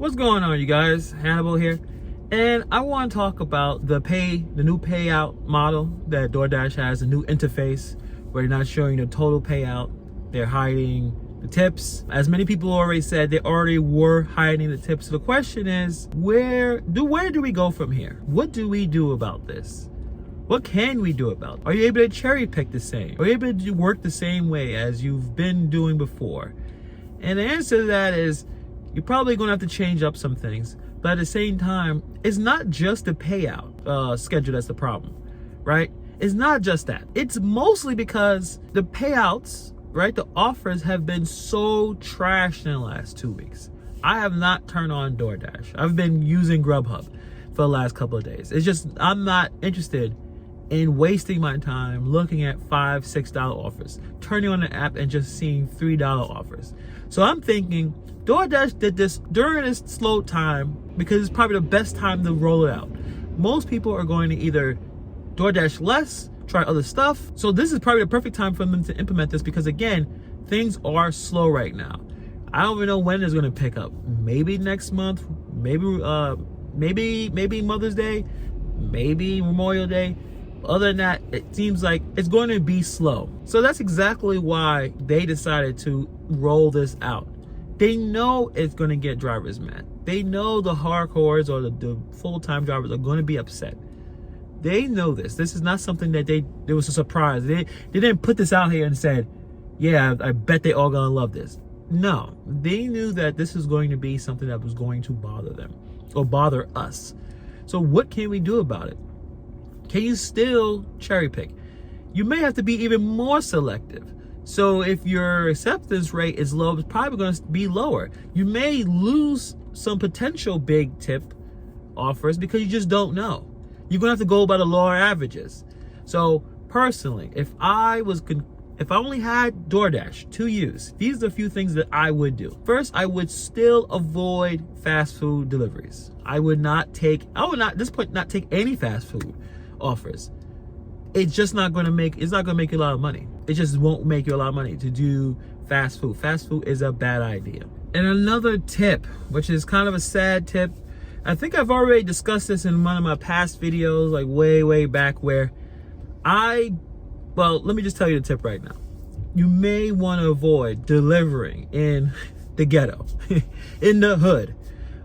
What's going on, you guys? Hannibal here, and I want to talk about the new payout model that DoorDash has, a new interface where they're not showing the total payout. They're hiding the tips. As many people already said, they already were hiding the tips. So the question is, where do we go from here? What do we do about this? What can we do about it? Are you able to cherry pick the same? Are you able to work the same way as you've been doing before? And the answer to that is, you're probably going to have to change up some things. But at the same time, it's not just the payout schedule that's the problem, right? It's not just that. It's mostly because the payouts, right, the offers have been so trashed in the last 2 weeks. I have not turned on DoorDash. I've been using Grubhub for the last couple of days. It's just, I'm not interested in wasting my time looking at $5, $6 offers, turning on the app and just seeing $3 offers. So I'm thinking, DoorDash did this during this slow time because it's probably the best time to roll it out. Most people are going to either DoorDash less, try other stuff. So this is probably the perfect time for them to implement this because, again, things are slow right now. I don't even know when it's going to pick up. Maybe next month, maybe Mother's Day, maybe Memorial Day. Other than that, it seems like it's going to be slow. So that's exactly why they decided to roll this out. They know it's going to get drivers mad. They know the hardcores or the full-time drivers are going to be upset. They know this. This is not something that it was a surprise. They didn't put this out here and said, yeah, I bet they all going to love this. No, they knew that this is going to be something that was going to bother them or bother us. So what can we do about it? Can you still cherry pick? You may have to be even more selective. So if your acceptance rate is low, it's probably going to be lower. You may lose some potential big tip offers because you just don't know. You're going to have to go by the lower averages. So personally, if I only had DoorDash to use, these are a few things that I would do. First, I would still avoid fast food deliveries. I would not at this point not take any fast food offers. It's just not going to make you a lot of money. It just won't make you a lot of money to do fast food. Fast food is a bad idea. And another tip, which is kind of a sad tip, I think I've already discussed this in one of my past videos, like way back, where well, let me just tell you the tip right now. You may want to avoid delivering in the ghetto, in the hood,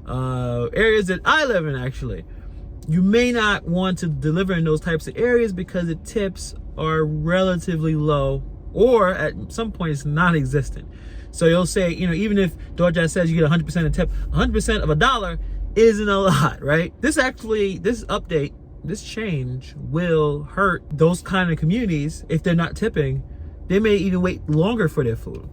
areas that I live in, actually. You may not want to deliver in those types of areas because the tips are relatively low, or at some point it's non-existent. So you'll say, even if DoorDash says you get 100% of tip, 100% of $1 isn't a lot, right? This change will hurt those kind of communities. If they're not tipping, they may even wait longer for their food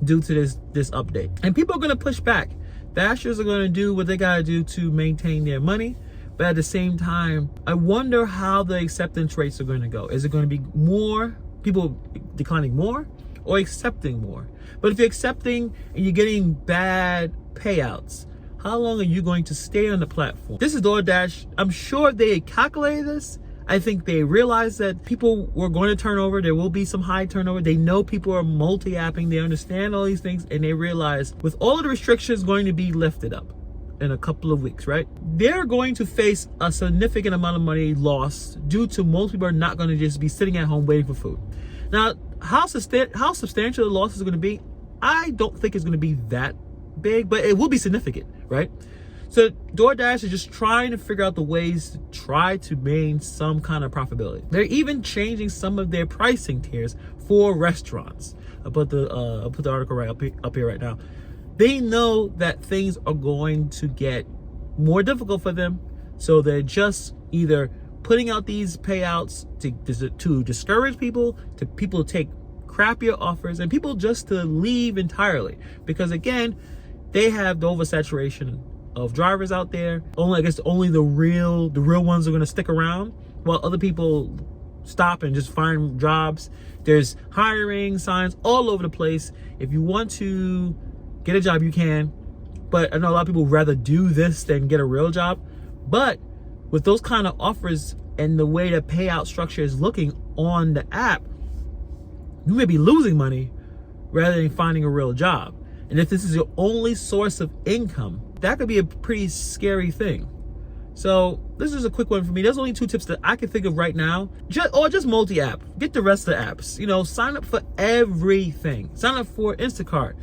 due to this update. And people are going to push back. Dashers are going to do what they got to do to maintain their money. But at the same time, I wonder how the acceptance rates are going to go. Is it going to be more people declining more or accepting more? But if you're accepting and you're getting bad payouts, how long are you going to stay on the platform? This is DoorDash. I'm sure they calculated this. I think they realized that people were going to turn over. There will be some high turnover. They know people are multi-apping. They understand all these things. And they realize with all of the restrictions going to be lifted up in a couple of weeks, right? They're going to face a significant amount of money lost due to most people are not going to just be sitting at home waiting for food. Now, how substantial the loss is going to be, I don't think it's going to be that big, but it will be significant, right? So DoorDash is just trying to figure out the ways to try to maintain some kind of profitability. They're even changing some of their pricing tiers for restaurants. I'll put the article right up here right now. They know that things are going to get more difficult for them, so they're just either putting out these payouts to discourage people to take crappier offers, and people just to leave entirely. Because again, they have the oversaturation of drivers out there. Only the real ones are going to stick around, while other people stop and just find jobs. There's hiring signs all over the place. If you want to get a job, you can, but I know a lot of people would rather do this than get a real job. But with those kind of offers and the way the payout structure is looking on the app, you may be losing money rather than finding a real job. And if this is your only source of income, that could be a pretty scary thing. So this is a quick one for me. There's only 2 tips that I can think of right now. Just multi-app. Get the rest of the apps. You know, sign up for everything. Sign up for Instacart.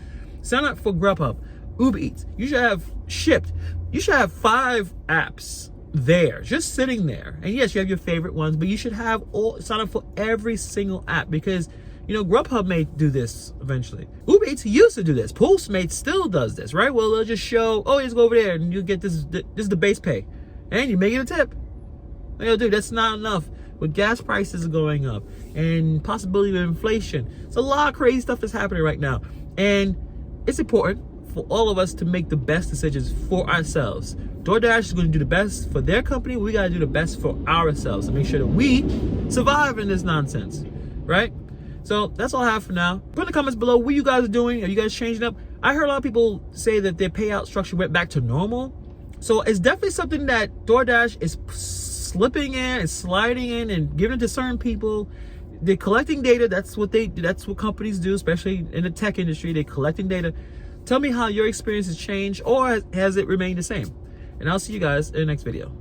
Sign up for Grubhub, Uber Eats. You should have Shipped. You should have 5 apps there, just sitting there. And yes, you have your favorite ones, but you should have sign up for every single app, because you know, Grubhub may do this eventually. Uber Eats used to do this. Postmates still does this, right? Well, they'll just show, oh, just go over there and you get this. This is the base pay, and you may get a tip. You know, dude, that's not enough. With gas prices going up and possibility of inflation, it's a lot of crazy stuff that's happening right now, and it's important for all of us to make the best decisions for ourselves. DoorDash is going to do the best for their company. We got to do the best for ourselves to make sure that we survive in this nonsense, right? So that's all I have for now. Put in the comments below what you guys are doing. Are you guys changing up? I heard a lot of people say that their payout structure went back to normal. So it's definitely something that DoorDash is slipping in and sliding in and giving it to certain people. They're collecting data. That's what companies do, especially in the tech industry. They're collecting data. Tell me how your experience has changed, or has it remained the same? And I'll see you guys in the next video.